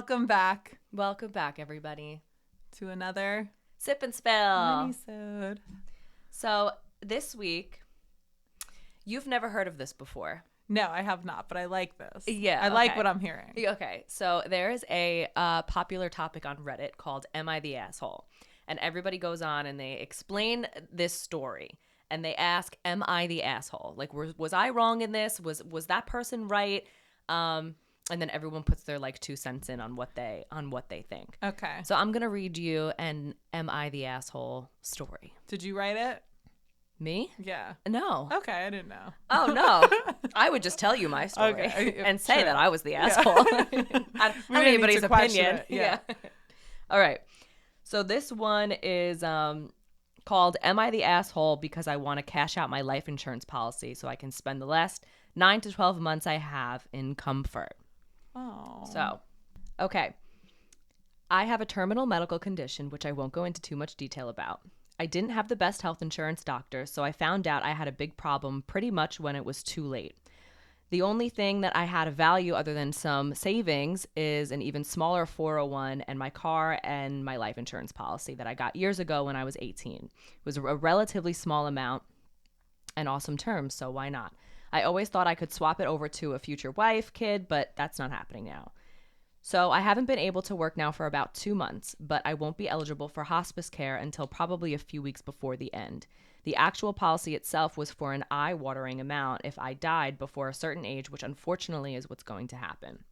Welcome back Welcome back, everybody, to another Sip and Spill. mini-sode. So this week, you've never heard of this before. No, I have not, but I like this. Yeah, I like okay. what I'm hearing. Okay, so there is a popular topic on Reddit called "Am I the Asshole?" And everybody goes on and they explain this story. And they ask, "Am I the asshole? Like, was I wrong in this? Was that person right?" And then everyone puts their 2 cents in on what they think. Okay. So I'm gonna read you an "Am I the asshole?" story. Did you write it? Me? Yeah. No. Okay, I didn't know. Oh no. I would just tell you my story and say true. that I was the asshole. I don't have anybody's opinion. It. Yeah. All right. So this one is called "Am I the Asshole Because I Want to Cash Out My Life Insurance Policy So I Can Spend the Last 9 to 12 Months I Have in Comfort." Oh. So, okay. I have a terminal medical condition, which I won't go into too much detail about. I didn't have the best health insurance doctor, so I found out I had a big problem pretty much when it was too late. The only thing that I had of value other than some savings is an even smaller 401 and my car and my life insurance policy that I got years ago when I was 18. It was a relatively small amount and awesome terms, so why not? I always thought I could swap it over to a future wife, kid, but that's not happening now. So I haven't been able to work now for about 2 months, but I won't be eligible for hospice care until probably a few weeks before the end. The actual policy itself was for an eye-watering amount if I died before a certain age, which unfortunately is what's going to happen.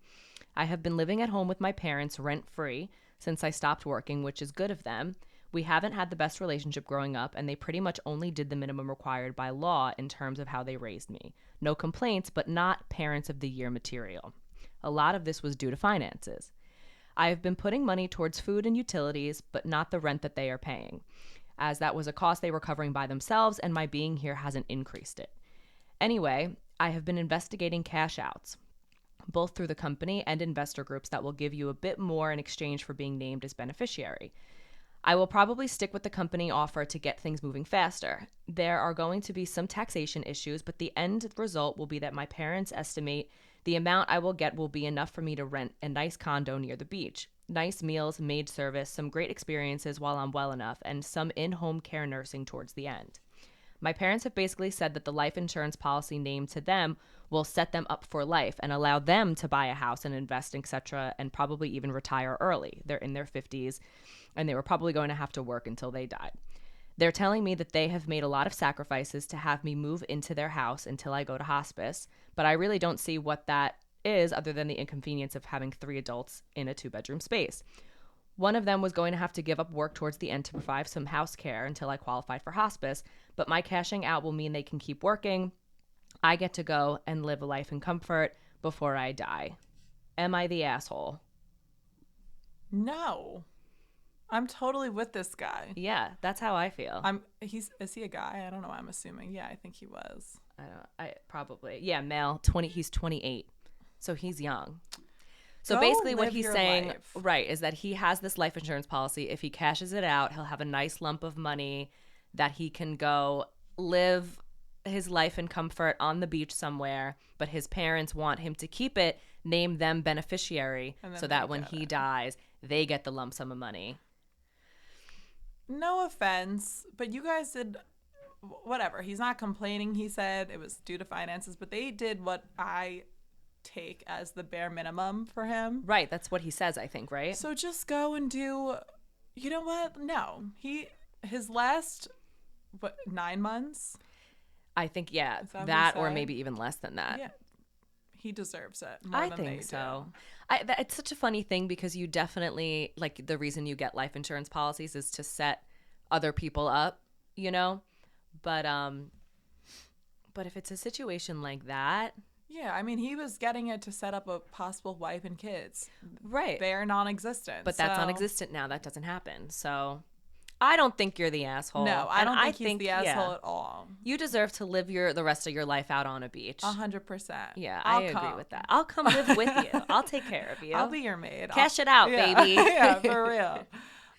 I have been living at home with my parents rent-free since I stopped working, which is good of them. We haven't had the best relationship growing up, and they pretty much only did the minimum required by law in terms of how they raised me. No complaints, but not Parents of the Year material. A lot of this was due to finances. I have been putting money towards food and utilities, but not the rent that they are paying, as that was a cost they were covering by themselves, and my being here hasn't increased it. Anyway, I have been investigating cash outs, both through the company and investor groups that will give you a bit more in exchange for being named as beneficiary. I will probably stick with the company offer to get things moving faster. There are going to be some taxation issues, but the end result will be that my parents estimate the amount I will get will be enough for me to rent a nice condo near the beach. Nice meals, maid service, some great experiences while I'm well enough, and some in-home care nursing towards the end. My parents have basically said that the life insurance policy named to them will set them up for life and allow them to buy a house and invest, etc., and probably even retire early. They're in their 50s, and they were probably going to have to work until they died. They're telling me that they have made a lot of sacrifices to have me move into their house until I go to hospice, but I really don't see what that is other than the inconvenience of having 3 adults in a 2-bedroom space. One of them was going to have to give up work towards the end to provide some house care until I qualified for hospice, but my cashing out will mean they can keep working. I get to go and live a life in comfort before I die. Am I the asshole? No. I'm totally with this guy. Yeah, that's how I feel. Is he a guy? I don't know. I'm assuming. Yeah, I think he was. Probably. Yeah, male. He's 28. So he's young. So Go basically what live he's your saying, life. right, is that he has this life insurance policy. If he cashes it out, he'll have a nice lump of money that he can go live his life in comfort on the beach somewhere, but his parents want him to keep it, name them beneficiary, so that when he dies, they get the lump sum of money. No offense, but you guys did whatever. He's not complaining. He said it was due to finances, but they did what I take as the bare minimum for him. Right, that's what he says, I think, right? So just go and do, you know what? No. His last 9 months? I think, yeah, Is that what that you or said? maybe even less than that. Yeah. He deserves it more I than think they so. do. It's such a funny thing because you definitely, the reason you get life insurance policies is to set other people up, you know? But if it's a situation like that. Yeah, I mean, he was getting it to set up a possible wife and kids. Right. They're non-existent. But that's non-existent now. That doesn't happen. So I don't think you're the asshole. No, I don't think he's think the asshole at all. You deserve to live the rest of your life out on a beach. 100%. Yeah, I agree with that. I'll come live with you. I'll take care of you. I'll be your maid. Cash it out, baby. Yeah, for real.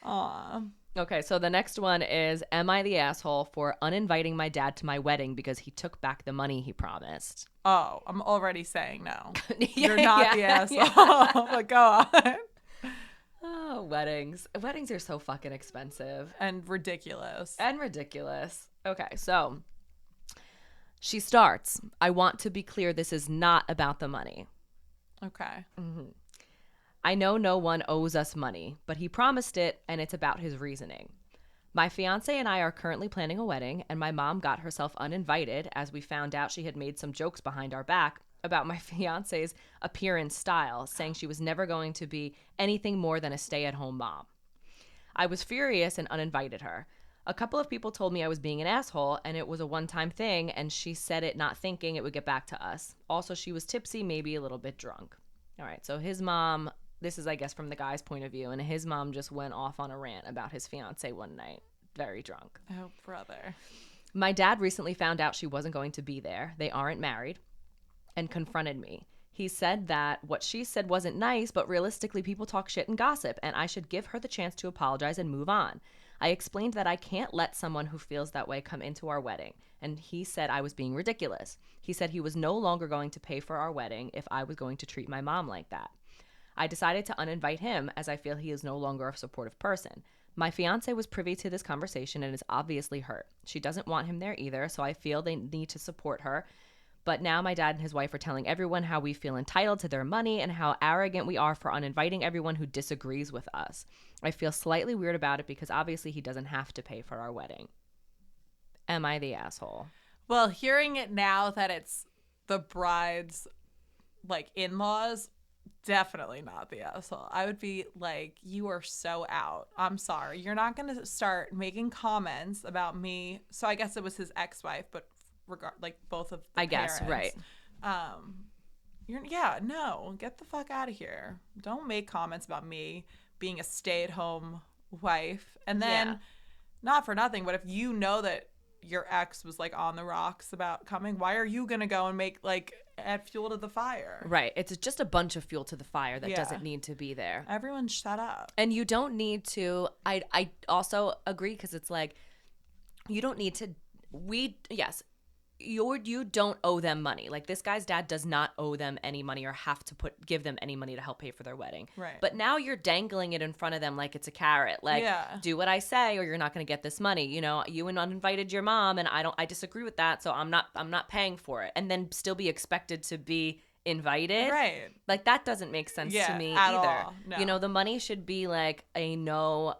Aw. Okay, so the next one is, am I the asshole for uninviting my dad to my wedding because he took back the money he promised? Oh, I'm already saying no. You're not the asshole. But go on. Oh, weddings. Weddings are so fucking expensive. And ridiculous. And ridiculous. Okay, so she starts. I want to be clear, this is not about the money. Okay. I know no one owes us money, but he promised it, and it's about his reasoning. My fiance and I are currently planning a wedding, and my mom got herself uninvited as we found out she had made some jokes behind our back about my fiance's appearance style, saying she was never going to be anything more than a stay-at-home mom. I was furious and uninvited her. A couple of people told me I was being an asshole and it was a one-time thing, and she said it not thinking it would get back to us. Also, she was tipsy, maybe a little bit drunk. All right, so his mom, this is, I guess, from the guy's point of view, and his mom just went off on a rant about his fiance one night, very drunk. Oh, brother. My dad recently found out she wasn't going to be there. They aren't married, and confronted me. He said that what she said wasn't nice, but realistically, people talk shit and gossip, and I should give her the chance to apologize and move on. I explained that I can't let someone who feels that way come into our wedding, and he said I was being ridiculous. He said he was no longer going to pay for our wedding if I was going to treat my mom like that. I decided to uninvite him as I feel he is no longer a supportive person. My fiance was privy to this conversation and is obviously hurt. She doesn't want him there either, so I feel they need to support her. But now my dad and his wife are telling everyone how we feel entitled to their money and how arrogant we are for uninviting everyone who disagrees with us. I feel slightly weird about it because obviously he doesn't have to pay for our wedding. Am I the asshole? Well, hearing it now that it's the bride's, like, in-laws, definitely not the asshole. I would be like, you are so out. I'm sorry. You're not going to start making comments about me. So I guess it was his ex-wife, but like both of the guess, right. No, get the fuck out of here. Don't make comments about me being a stay-at-home wife. And then, not for nothing, but if you know that your ex was like on the rocks about coming, why are you gonna go and make, like, add fuel to the fire? Right. It's just a bunch of fuel to the fire that doesn't need to be there. Everyone shut up. And you don't need to. I also agree, because it's like, you don't need to. You don't owe them money. Like, this guy's dad does not owe them any money or have to give them any money to help pay for their wedding. Right. But now you're dangling it in front of them like it's a carrot. Like, do what I say or you're not going to get this money. You know, you uninvited your mom and I disagree with that, so I'm not paying for it. And then still be expected to be invited. Right. Like, that doesn't make sense to me at either. all. No. You know, the money should be like a no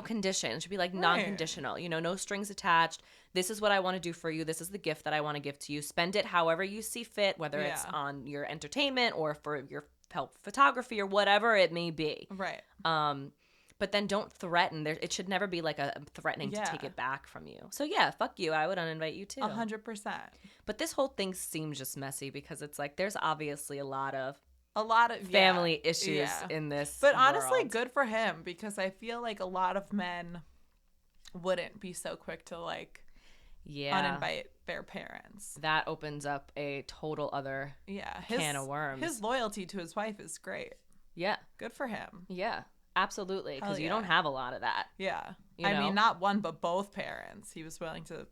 condition. It should be like non-conditional, you know, no strings attached. This is what I want to do for you. This is the gift that I want to give to you. Spend it however you see fit, whether it's on your entertainment or for your help photography or whatever it may be. Right. But then don't threaten. It should never be like a threatening to take it back from you. So yeah, fuck you. I would uninvite you too. 100%. But this whole thing seems just messy because it's like there's obviously a lot of family issues in this. But honestly, world. good for him, because I feel like a lot of men wouldn't be so quick to, like, uninvite their parents. That opens up a total other can of worms. His loyalty to his wife is great. Yeah. Good for him. Yeah, absolutely. Because you don't have a lot of that. Yeah. You know? I mean, not one, but both parents. He was willing to,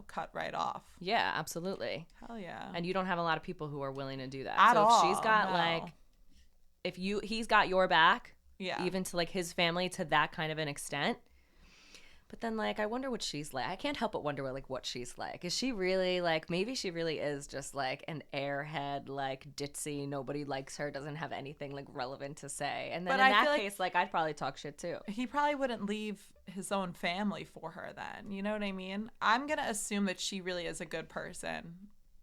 cut right off. Yeah, absolutely. Hell yeah. And you don't have a lot of people who are willing to do that. At so all, if she's got he's got your back, even to like his family to that kind of an extent. But then, like, I wonder what she's like. I can't help but wonder what she's like. Is she really, like, maybe she really is just, like, an airhead, like, ditzy, nobody likes her, doesn't have anything, like, relevant to say. And then in that case, like, I'd probably talk shit, too. He probably wouldn't leave his own family for her then. You know what I mean? I'm going to assume that she really is a good person,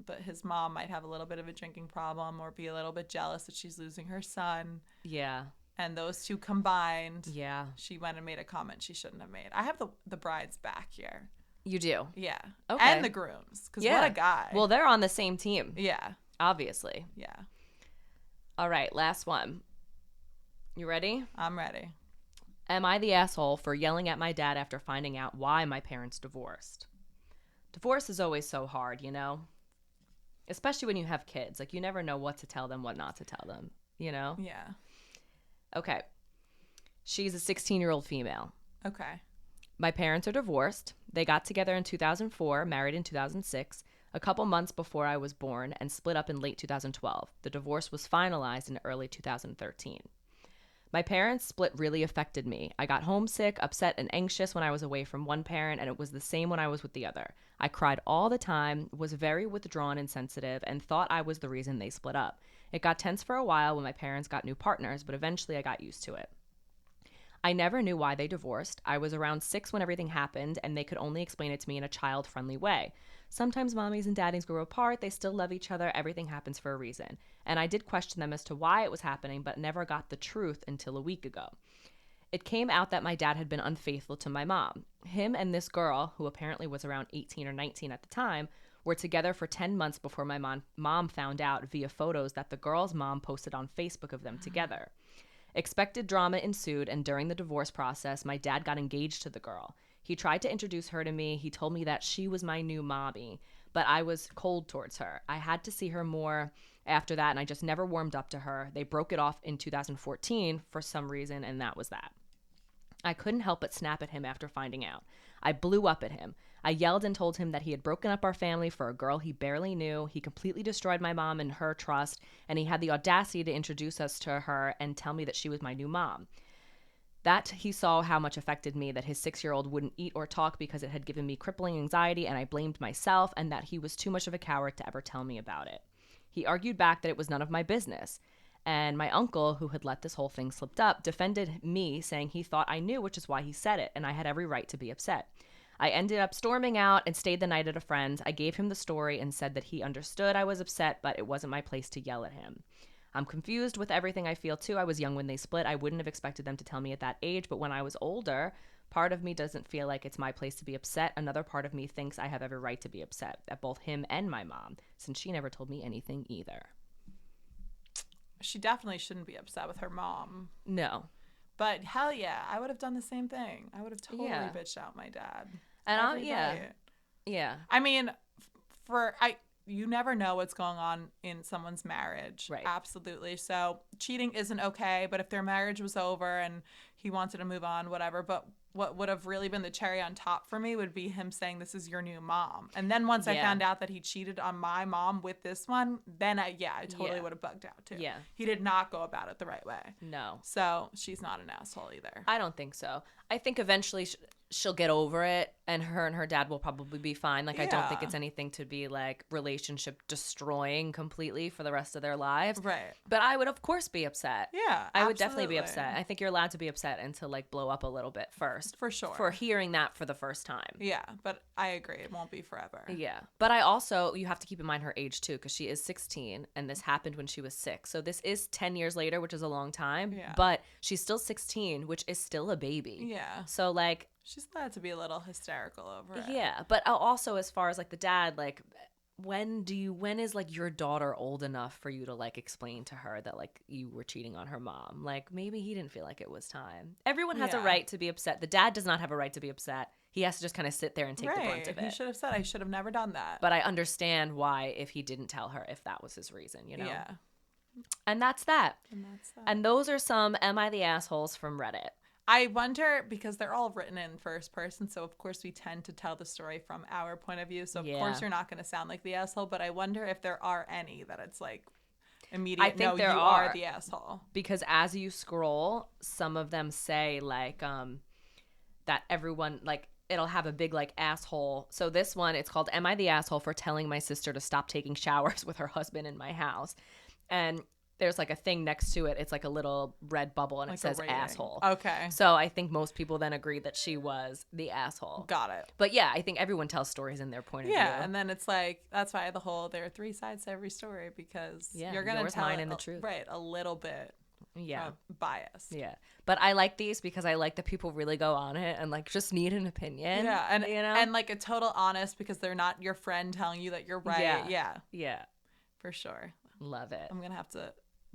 but his mom might have a little bit of a drinking problem or be a little bit jealous that she's losing her son. Yeah. And those two combined, she went and made a comment she shouldn't have made. I have the bride's back here. You do? Yeah. Okay. And the groom's, because what a guy. Well, they're on the same team. Yeah. Obviously. Yeah. All right, last one. You ready? I'm ready. Am I the asshole for yelling at my dad after finding out why my parents divorced? Divorce is always so hard, you know? Especially when you have kids. Like, you never know what to tell them, what not to tell them, you know? Yeah. Okay. She's a 16-year-old female. Okay. My parents are divorced. They got together in 2004, married in 2006, a couple months before I was born, and split up in late 2012. The divorce was finalized in early 2013. My parents' split really affected me. I got homesick, upset, and anxious when I was away from one parent, and it was the same when I was with the other. I cried all the time, was very withdrawn and sensitive, and thought I was the reason they split up. It got tense for a while when my parents got new partners, but eventually I got used to it. I never knew why they divorced. I was around 6 when everything happened, and they could only explain it to me in a child-friendly way. Sometimes mommies and daddies grow apart, they still love each other, everything happens for a reason. And I did question them as to why it was happening, but never got the truth until a week ago. It came out that my dad had been unfaithful to my mom. Him and this girl, who apparently was around 18 or 19 at the time, were together for 10 months before my mom found out via photos that the girl's mom posted on Facebook of them together. Expected drama ensued, and during the divorce process, my dad got engaged to the girl. He tried to introduce her to me. He told me that she was my new mommy, but I was cold towards her. I had to see her more after that, and I just never warmed up to her. They broke it off in 2014 for some reason, and that was that. I couldn't help but snap at him after finding out. I blew up at him. I yelled and told him that he had broken up our family for a girl he barely knew. He completely destroyed my mom and her trust, and he had the audacity to introduce us to her and tell me that she was my new mom. That he saw how much affected me, that his 6-year-old wouldn't eat or talk because it had given me crippling anxiety, and I blamed myself, and that he was too much of a coward to ever tell me about it. He argued back that it was none of my business. And my uncle, who had let this whole thing slip up, defended me, saying he thought I knew, which is why he said it, and I had every right to be upset. I ended up storming out and stayed the night at a friend's. I gave him the story and said that he understood I was upset, but it wasn't my place to yell at him. I'm confused with everything I feel, too. I was young when they split. I wouldn't have expected them to tell me at that age, but when I was older, part of me doesn't feel like it's my place to be upset. Another part of me thinks I have every right to be upset at both him and my mom, since she never told me anything either. She definitely shouldn't be upset with her mom. No. But hell yeah, I would have done the same thing. I would have totally bitched out my dad. And Yeah. I mean, you never know what's going on in someone's marriage. Right. Absolutely. So cheating isn't okay, but if their marriage was over and he wanted to move on, whatever. But what would have really been the cherry on top for me would be him saying, this is your new mom. And then once I found out that he cheated on my mom with this one, then I totally would have bugged out too. Yeah. He did not go about it the right way. No. So she's not an asshole either. I don't think so. I think eventually she'll get over it, and her dad will probably be fine. Like, I don't think it's anything to be, like, relationship destroying completely for the rest of their lives. Right. But I would, of course, be upset. Yeah, I would definitely be upset. I think you're allowed to be upset and to, like, blow up a little bit first. For sure. For hearing that for the first time. Yeah, but I agree. It won't be forever. Yeah. But I also, you have to keep in mind her age, too, because she is 16, and this happened when she was 6. So this is 10 years later, which is a long time. Yeah. But she's still 16, which is still a baby. Yeah. So, like, she's allowed to be a little hysterical over it. Yeah, but also as far as like the dad, like when is like your daughter old enough for you to like explain to her that like you were cheating on her mom? Like maybe he didn't feel like it was time. Everyone has a right to be upset. The dad does not have a right to be upset. He has to just kind of sit there and take the brunt of it. He should have said, I should have never done that. But I understand why if he didn't tell her, if that was his reason, you know? Yeah. And that's that. And those are some Am I the Assholes from Reddit. I wonder, because they're all written in first person, so of course we tend to tell the story from our point of view. So of course you're not going to sound like the asshole, but I wonder if there are any that it's like immediate. I think you are the asshole. Because as you scroll, some of them say like that everyone like it'll have a big like asshole. So this one, it's called Am I the Asshole for Telling My Sister to Stop Taking Showers with Her Husband in My House? And there's like a thing next to it. It's like a little red bubble and like it says asshole. Okay. So I think most people then agree that she was the asshole. Got it. But yeah, I think everyone tells stories in their point of view. Yeah, and then it's like, that's why there are 3 sides to every story, because you're going to tell mine, and the truth. Right, a little bit. Yeah. Bias. Yeah. But I like these because I like that people really go on it and like just need an opinion. Yeah. And, you know? and like a total honest, because they're not your friend telling you that you're right. Yeah. Yeah. For sure. Love it. I'm going to have to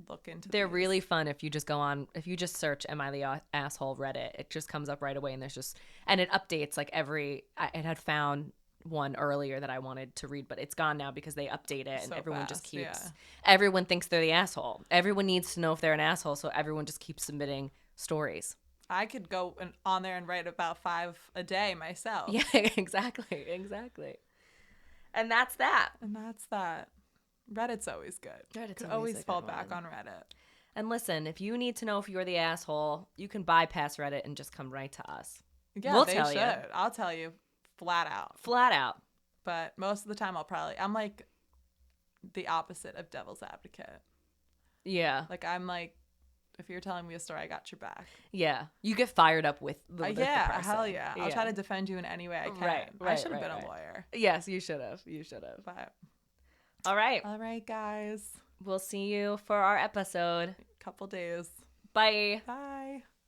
look into They're these. really fun if you just go on, if you just search Am I the Asshole Reddit, it just comes up right away, and there's just, and it updates like it had found one earlier that I wanted to read, but it's gone now because they update it, and everyone just keeps, everyone thinks they're the asshole. Everyone needs to know if they're an asshole, so everyone just keeps submitting stories. I could go on there and write about 5 a day myself. Yeah, exactly. And that's that. Reddit's always good. Reddit's could always fall good back one. on Reddit. And listen, if you need to know if you're the asshole, you can bypass Reddit and just come right to us. Yeah, We'll they tell should. you. I'll tell you flat out. Flat out. But most of the time I'm like the opposite of devil's advocate. Yeah. Like I'm like, if you're telling me a story, I got your back. Yeah. You get fired up with the person. Hell yeah. I'll try to defend you in any way I can. Right, I should have been a lawyer. Yes, you should have. You should have. But all right. All right, guys. We'll see you for our episode. Couple days. Bye. Bye.